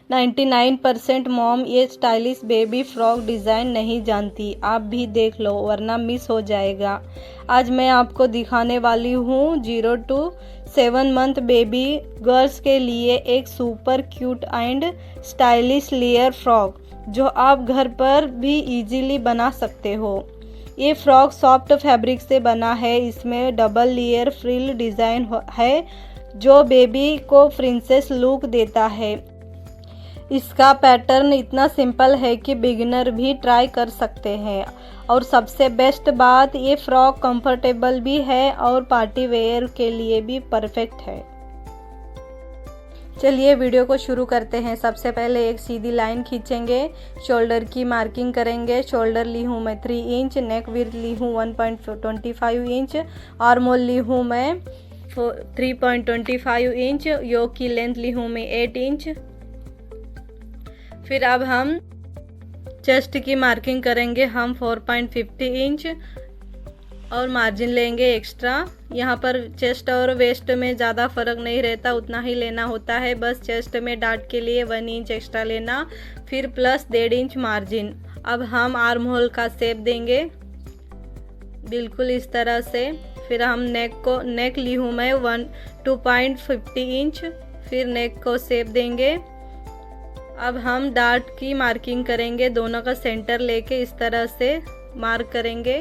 99% mom ये stylish baby frock design नहीं जानती। आप भी देख लो वरना मिस हो जाएगा। आज मैं आपको दिखाने वाली हूँ 0 to 7 मंथ बेबी गर्ल्स के लिए एक super cute and stylish layer frock जो आप घर पर भी इजीली बना सकते हो। ये फ्रॉक सॉफ्ट फैब्रिक से बना है। इसमें डबल लेयर फ्रिल डिज़ाइन है जो बेबी को प्रिंसेस लुक देता है। इसका पैटर्न इतना सिंपल है कि बिगिनर भी ट्राई कर सकते हैं और सबसे बेस्ट बात ये फ्रॉक कंफर्टेबल भी है और पार्टी वेयर के लिए भी परफेक्ट है। चलिए वीडियो को शुरू करते हैं। सबसे पहले एक सीधी लाइन खींचेंगे, शोल्डर की मार्किंग करेंगे। शोल्डर ली हूँ मैं 3 इंच, नेक विड्थ ली हूँ 1.25 इंच, आर्म होल ली हूँ मैं 3.25 इंच, योक की लेंथ ली हूँ मैं 8 इंच। फिर अब हम चेस्ट की मार्किंग करेंगे हम 4.50 इंच और मार्जिन लेंगे एक्स्ट्रा। यहाँ पर चेस्ट और वेस्ट में ज़्यादा फर्क नहीं रहता, उतना ही लेना होता है। बस चेस्ट में डार्ट के लिए 1 इंच एक्स्ट्रा लेना, फिर प्लस 1.5 इंच मार्जिन। अब हम आर्म होल का शेप देंगे बिल्कुल इस तरह से। फिर हम नेक ली हूँ मैं 2.50 इंच, फिर नेक को शेप देंगे। अब हम डार्ट की मार्किंग करेंगे, दोनों का सेंटर लेके इस तरह से मार्क करेंगे।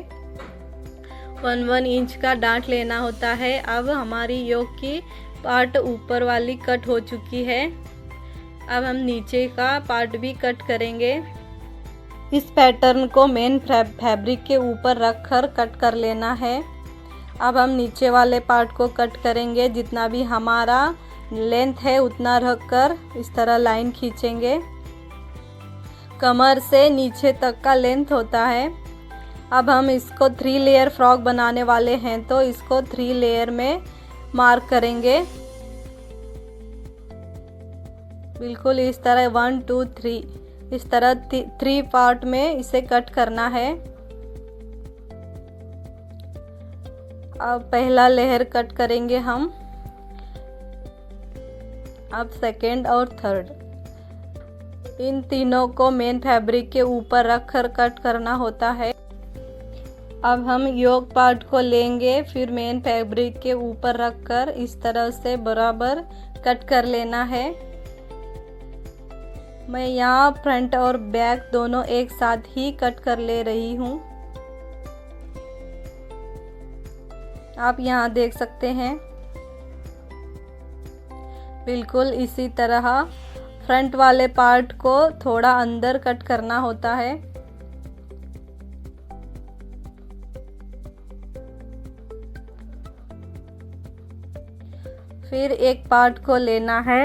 1 इंच का डार्ट लेना होता है। अब हमारी योक की पार्ट ऊपर वाली कट हो चुकी है। अब हम नीचे का पार्ट भी कट करेंगे। इस पैटर्न को मेन फैब्रिक के ऊपर रखकर कट कर लेना है। अब हम नीचे वाले पार्ट को कट करेंगे, जितना भी हमारा लेंथ है उतना रखकर इस तरह लाइन खींचेंगे। कमर से नीचे तक का लेंथ होता है। अब हम इसको 3 लेयर फ्रॉक बनाने वाले हैं तो इसको 3 लेयर में मार्क करेंगे बिल्कुल इस तरह 1 2 3 इस तरह 3 पार्ट में इसे कट करना है। अब पहला लेयर कट करेंगे हम, अब सेकेंड और थर्ड। इन तीनों को मेन फैब्रिक के ऊपर रखकर कट करना होता है। अब हम योक पार्ट को लेंगे, फिर मेन फैब्रिक के ऊपर रखकर इस तरह से बराबर कट कर लेना है। मैं यहाँ फ्रंट और बैक दोनों एक साथ ही कट कर ले रही हूँ। आप यहाँ देख सकते हैं बिल्कुल इसी तरह फ्रंट वाले पार्ट को थोड़ा अंदर कट करना होता है। फिर एक पार्ट को लेना है,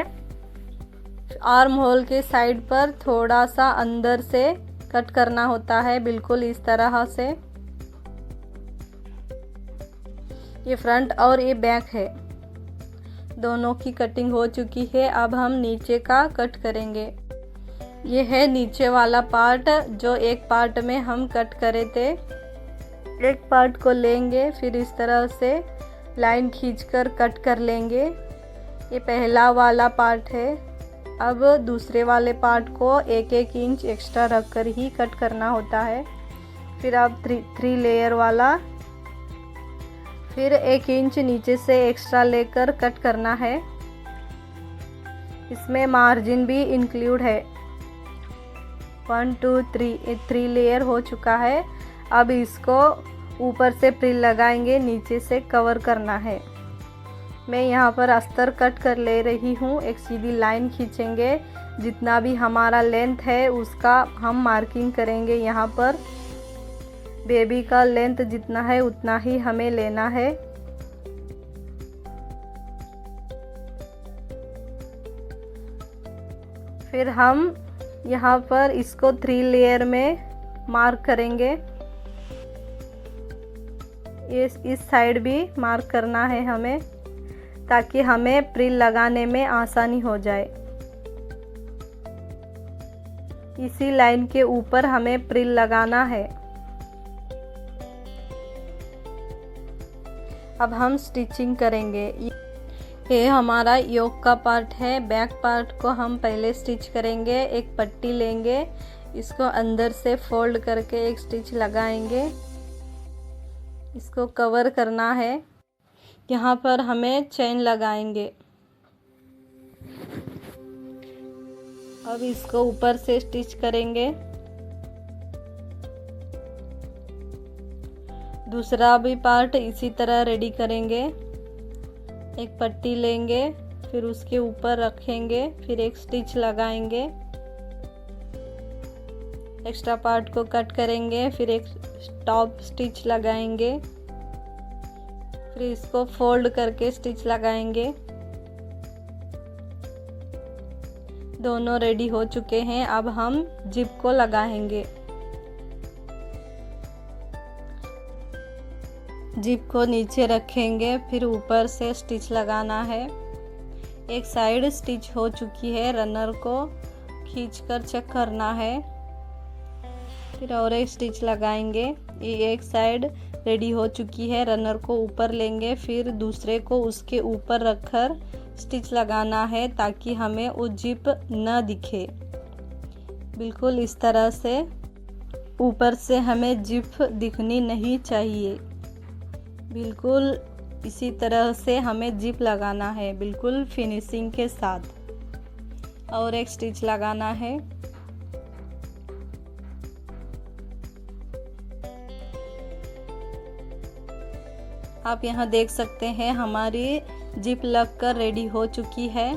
आर्म होल के साइड पर थोड़ा सा अंदर से कट करना होता है बिल्कुल इस तरह से। ये फ्रंट और ये बैक है, दोनों की कटिंग हो चुकी है। अब हम नीचे का कट करेंगे। ये है नीचे वाला पार्ट जो एक पार्ट में हम कट करे थे। एक पार्ट को लेंगे, फिर इस तरह से लाइन खींचकर कट कर लेंगे। ये पहला वाला पार्ट है। अब दूसरे वाले पार्ट को 1-1 इंच एक्स्ट्रा रखकर ही कट करना होता है। फिर अब 3 लेयर वाला, फिर 1 इंच नीचे से एक्स्ट्रा लेकर कट करना है। इसमें मार्जिन भी इंक्लूड है। 1 2 3 लेयर हो चुका है। अब इसको ऊपर से प्रिल लगाएंगे, नीचे से कवर करना है। मैं यहाँ पर अस्तर कट कर ले रही हूँ। एक सीधी लाइन खींचेंगे, जितना भी हमारा लेंथ है उसका हम मार्किंग करेंगे। यहाँ पर बेबी का लेंथ जितना है उतना ही हमें लेना है। फिर हम यहाँ पर इसको 3 लेयर में मार्क करेंगे। इस साइड भी मार्क करना है हमें, ताकि हमें प्रिल लगाने में आसानी हो जाए। इसी लाइन के ऊपर हमें प्रिल लगाना है। अब हम स्टिचिंग करेंगे। ये हमारा योक का पार्ट है। बैक पार्ट को हम पहले स्टिच करेंगे। एक पट्टी लेंगे, इसको अंदर से फोल्ड करके एक स्टिच लगाएंगे। इसको कवर करना है। यहाँ पर हमें चेन लगाएंगे। अब इसको ऊपर से स्टिच करेंगे। दूसरा भी पार्ट इसी तरह रेडी करेंगे। एक पट्टी लेंगे, फिर उसके ऊपर रखेंगे, फिर एक स्टिच लगाएंगे। एक्स्ट्रा पार्ट को कट करेंगे, फिर एक टॉप स्टिच लगाएंगे, फिर इसको फोल्ड करके स्टिच लगाएंगे। दोनों रेडी हो चुके हैं। अब हम जिप को लगाएंगे। जिप को नीचे रखेंगे, फिर ऊपर से स्टिच लगाना है। एक साइड स्टिच हो चुकी है, रनर को खींचकर चेक करना है। फिर और एक स्टिच लगाएंगे। ये एक साइड रेडी हो चुकी है। रनर को ऊपर लेंगे, फिर दूसरे को उसके ऊपर रखकर स्टिच लगाना है ताकि हमें वो जिप न दिखे। बिल्कुल इस तरह से ऊपर से हमें जिप दिखनी नहीं चाहिए। बिल्कुल इसी तरह से हमें जिप लगाना है, बिल्कुल फिनिशिंग के साथ। और एक स्टिच लगाना है। आप यहाँ देख सकते हैं हमारी जिप लगकर रेडी हो चुकी है।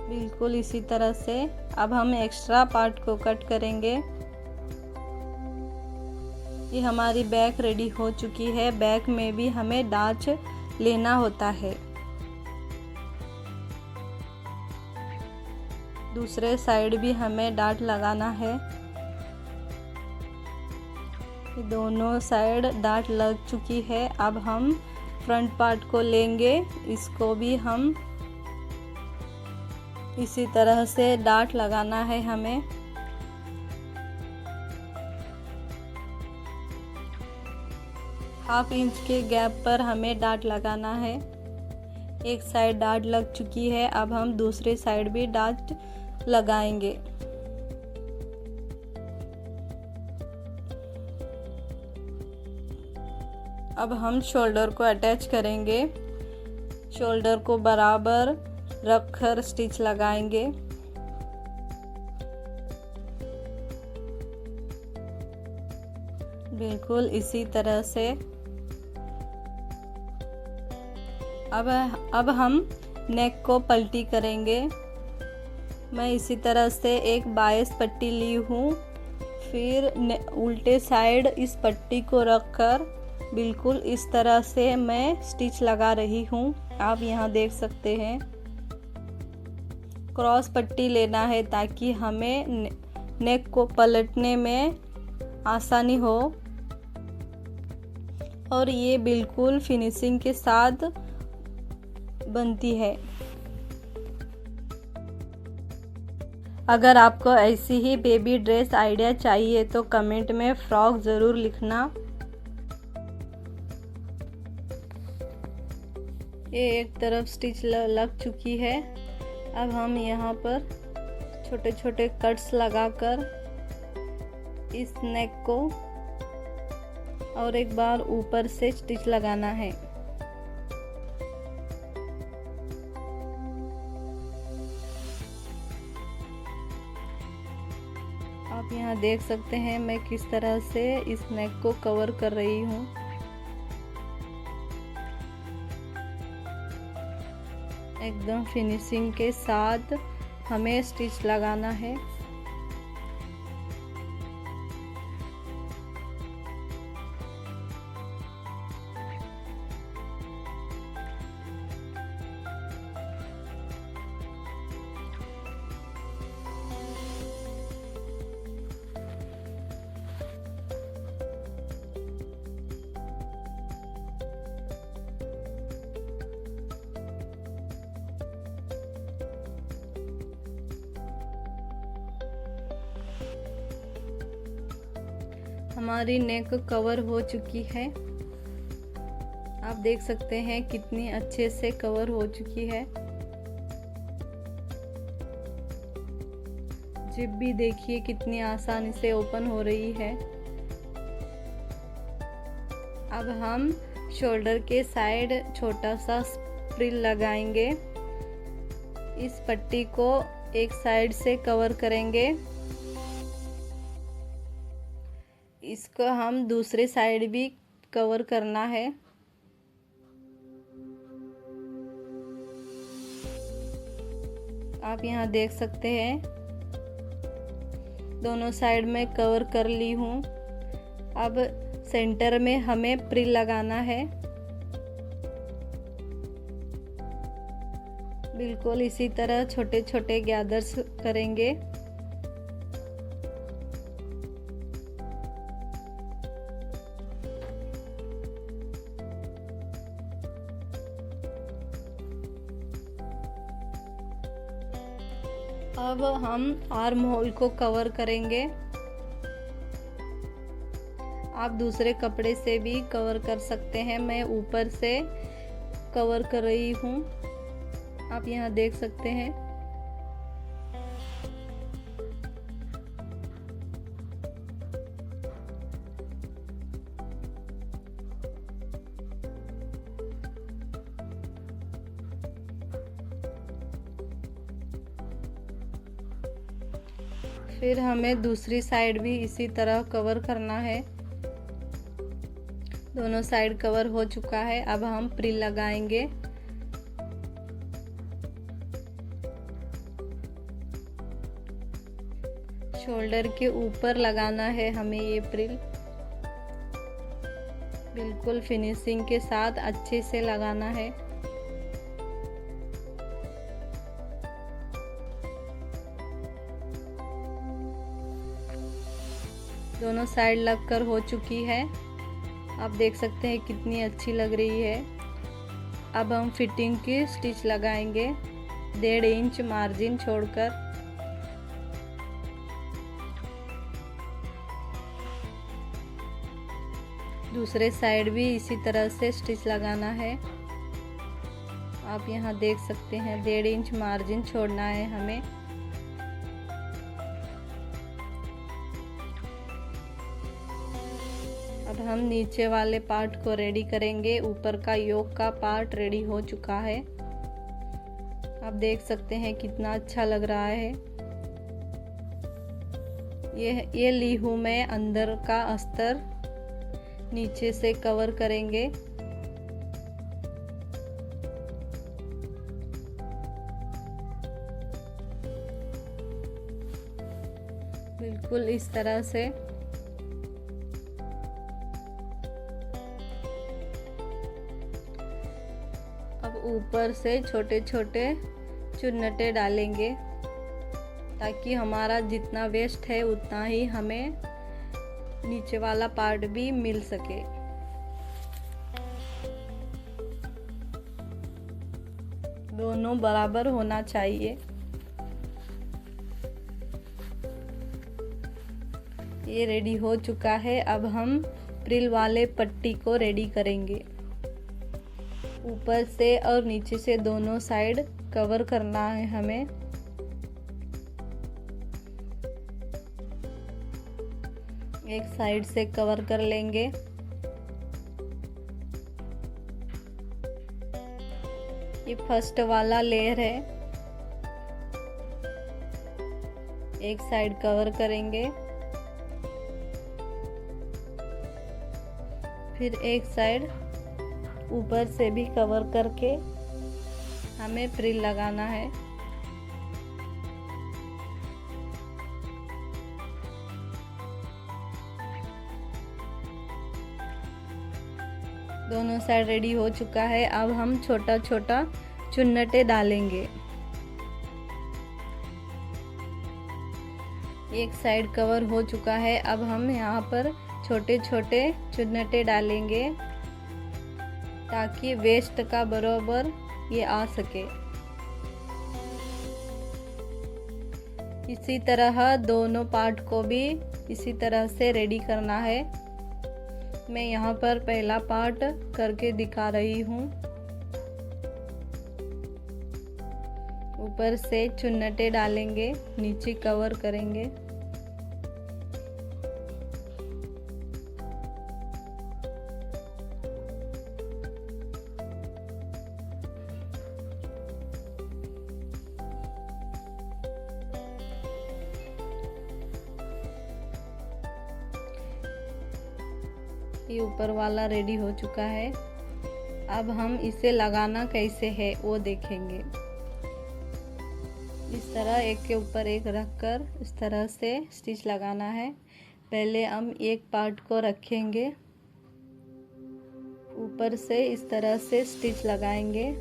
बिल्कुल इसी तरह से अब हम एक्स्ट्रा पार्ट को कट करेंगे। ये हमारी बैक रेडी हो चुकी है। बैक में भी हमें डाच लेना होता है। दूसरे साइड भी हमें डाट लगाना है। दोनों साइड डाट लग चुकी है। अब हम फ्रंट पार्ट को लेंगे। इसको भी हम इसी तरह से डाट लगाना है हमें। हाफ इंच के गैप पर हमें डाट लगाना है। एक साइड डाट लग चुकी है। अब हम दूसरी साइड भी डाट लगाएंगे। अब हम शोल्डर को अटैच करेंगे। शोल्डर को बराबर रखकर स्टिच लगाएंगे। बिल्कुल इसी तरह से अब हम नेक को पलटी करेंगे। मैं इसी तरह से एक 22 पट्टी ली हूँ। फिर उल्टे साइड इस पट्टी को रखकर बिल्कुल इस तरह से मैं स्टिच लगा रही हूँ। आप यहाँ देख सकते हैं। क्रॉस पट्टी लेना है ताकि हमें नेक को पलटने में आसानी हो। और ये बिल्कुल फिनिशिंग के साथ बनती है। अगर आपको ऐसी ही बेबी ड्रेस आइडिया चाहिए तो कमेंट में फ्रॉक ज़रूर लिखना। ये एक तरफ स्टिच लग चुकी है। अब हम यहाँ पर छोटे छोटे कट्स लगाकर इस नेक को और एक बार ऊपर से स्टिच लगाना है। आप यहाँ देख सकते हैं मैं किस तरह से इस नेक को कवर कर रही हूँ। एकदम फिनिशिंग के साथ हमें स्टिच लगाना है। हमारी नेक कवर हो चुकी है। आप देख सकते हैं कितनी अच्छे से कवर हो चुकी है। जिप भी देखिए कितनी आसानी से ओपन हो रही है। अब हम शोल्डर के साइड छोटा सा फ्रिल लगाएंगे। इस पट्टी को एक साइड से कवर करेंगे। इसको हम दूसरे साइड भी कवर करना है। आप यहाँ देख सकते हैं दोनों साइड में कवर कर ली हूँ। अब सेंटर में हमें प्रिल लगाना है। बिल्कुल इसी तरह छोटे छोटे गैदर्स करेंगे। अब हम आर्म होल को कवर करेंगे। आप दूसरे कपड़े से भी कवर कर सकते हैं। मैं ऊपर से कवर कर रही हूँ, आप यहाँ देख सकते हैं। फिर हमें दूसरी साइड भी इसी तरह कवर करना है। दोनों साइड कवर हो चुका है। अब हम प्रिल लगाएंगे। शोल्डर के ऊपर लगाना है हमें ये प्रिल। बिल्कुल फिनिशिंग के साथ अच्छे से लगाना है। दोनों साइड लगकर हो चुकी है। आप देख सकते हैं कितनी अच्छी लग रही है। अब हम फिटिंग की स्टिच लगाएंगे 1.5 इंच मार्जिन छोड़कर। दूसरे साइड भी इसी तरह से स्टिच लगाना है। आप यहाँ देख सकते हैं 1.5 इंच मार्जिन छोड़ना है हमें। अब हम नीचे वाले पार्ट को रेडी करेंगे। ऊपर का योक का पार्ट रेडी हो चुका है। आप देख सकते हैं कितना अच्छा लग रहा है। ये ली हूँ मैं अंदर का अस्तर, नीचे से कवर करेंगे। बिल्कुल इस तरह से। अब ऊपर से छोटे छोटे चुन्नटे डालेंगे ताकि हमारा जितना वेस्ट है उतना ही हमें नीचे वाला पार्ट भी मिल सके। दोनों बराबर होना चाहिए। ये रेडी हो चुका है। अब हम प्रिल वाले पट्टी को रेडी करेंगे। ऊपर से और नीचे से दोनों साइड कवर करना है हमें। एक साइड से कवर कर लेंगे। ये फर्स्ट वाला लेयर है। एक साइड कवर करेंगे, फिर एक साइड ऊपर से भी कवर करके हमें प्रिल लगाना है। दोनों साइड रेडी हो चुका है। अब हम छोटा छोटा चुन्नटे डालेंगे। एक साइड कवर हो चुका है। अब हम यहाँ पर छोटे छोटे चुन्नटे डालेंगे ताकि वेस्ट का बराबर ये आ सके। इसी तरह दोनों पार्ट को भी इसी तरह से रेडी करना है। मैं यहाँ पर पहला पार्ट करके दिखा रही हूँ। ऊपर से चुन्नटे डालेंगे, नीचे कवर करेंगे। ये ऊपर वाला रेडी हो चुका है। अब हम इसे लगाना कैसे है वो देखेंगे। इस तरह एक के ऊपर एक रखकर इस तरह से स्टिच लगाना है। पहले हम एक पार्ट को रखेंगे, ऊपर से इस तरह से स्टिच लगाएंगे।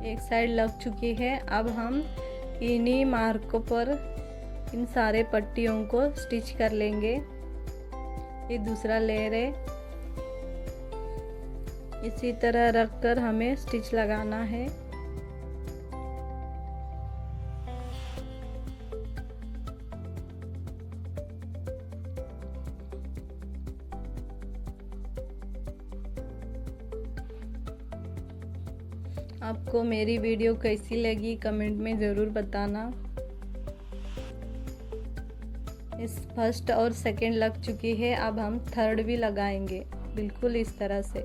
एक साइड लग चुकी है। अब हम इन्हीं मार्कों पर इन सारे पट्टियों को स्टिच कर लेंगे। ये दूसरा लेयर है। इसी तरह रखकर हमें स्टिच लगाना है। आपको मेरी वीडियो कैसी लगी कमेंट में ज़रूर बताना। इस फर्स्ट और सेकंड लग चुकी है। अब हम थर्ड भी लगाएंगे बिल्कुल इस तरह से।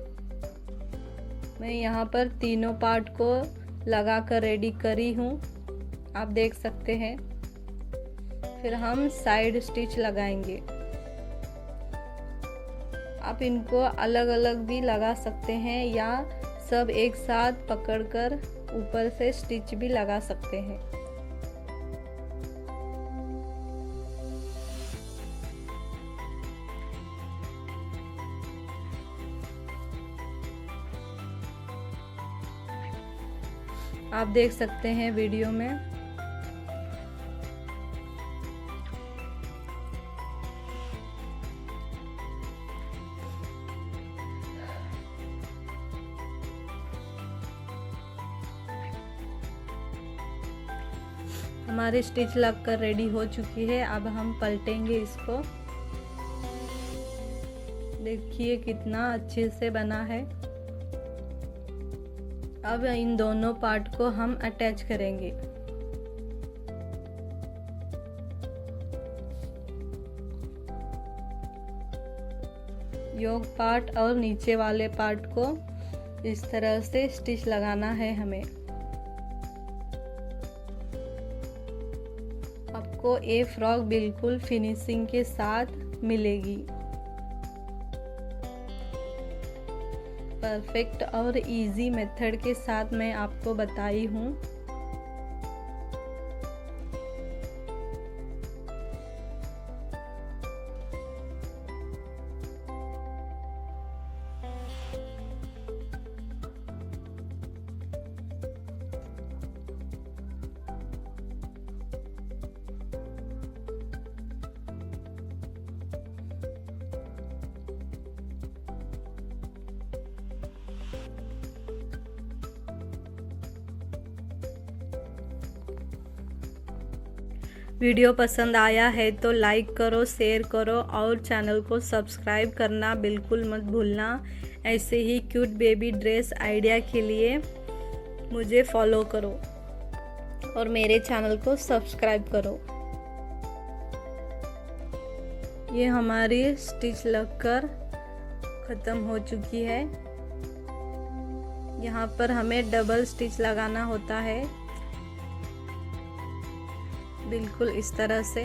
मैं यहाँ पर तीनों पार्ट को लगा कर रेडी करी हूँ, आप देख सकते हैं। फिर हम साइड स्टिच लगाएंगे। आप इनको अलग अलग भी लगा सकते हैं या सब एक साथ पकड़कर ऊपर से स्टिच भी लगा सकते हैं। आप देख सकते हैं वीडियो में। हमारी स्टिच लगकर रेडी हो चुकी है। अब हम पलटेंगे इसको। देखिए कितना अच्छे से बना है। अब इन दोनों पार्ट को हम अटैच करेंगे। योक पार्ट और नीचे वाले पार्ट को इस तरह से स्टिच लगाना है हमें। आपको ये फ्रॉक बिल्कुल फिनिशिंग के साथ मिलेगी। परफेक्ट और इजी मेथड के साथ मैं आपको बताई हूँ। वीडियो पसंद आया है तो लाइक करो, शेयर करो और चैनल को सब्सक्राइब करना बिल्कुल मत भूलना। ऐसे ही क्यूट बेबी ड्रेस आइडिया के लिए मुझे फॉलो करो और मेरे चैनल को सब्सक्राइब करो। ये हमारी स्टिच लगकर ख़त्म हो चुकी है। यहाँ पर हमें डबल स्टिच लगाना होता है बिल्कुल इस तरह से।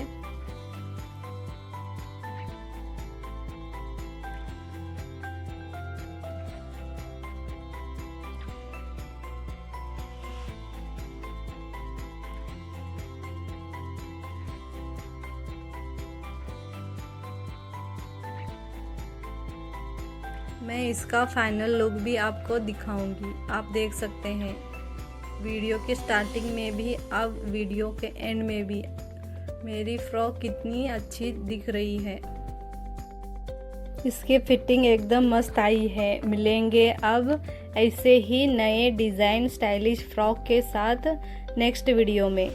मैं इसका फाइनल लुक भी आपको दिखाऊंगी। आप देख सकते हैं वीडियो के स्टार्टिंग में भी, अब वीडियो के एंड में भी मेरी फ्रॉक कितनी अच्छी दिख रही है। इसकी फिटिंग एकदम मस्त आई है। मिलेंगे अब ऐसे ही नए डिज़ाइन स्टाइलिश फ्रॉक के साथ नेक्स्ट वीडियो में।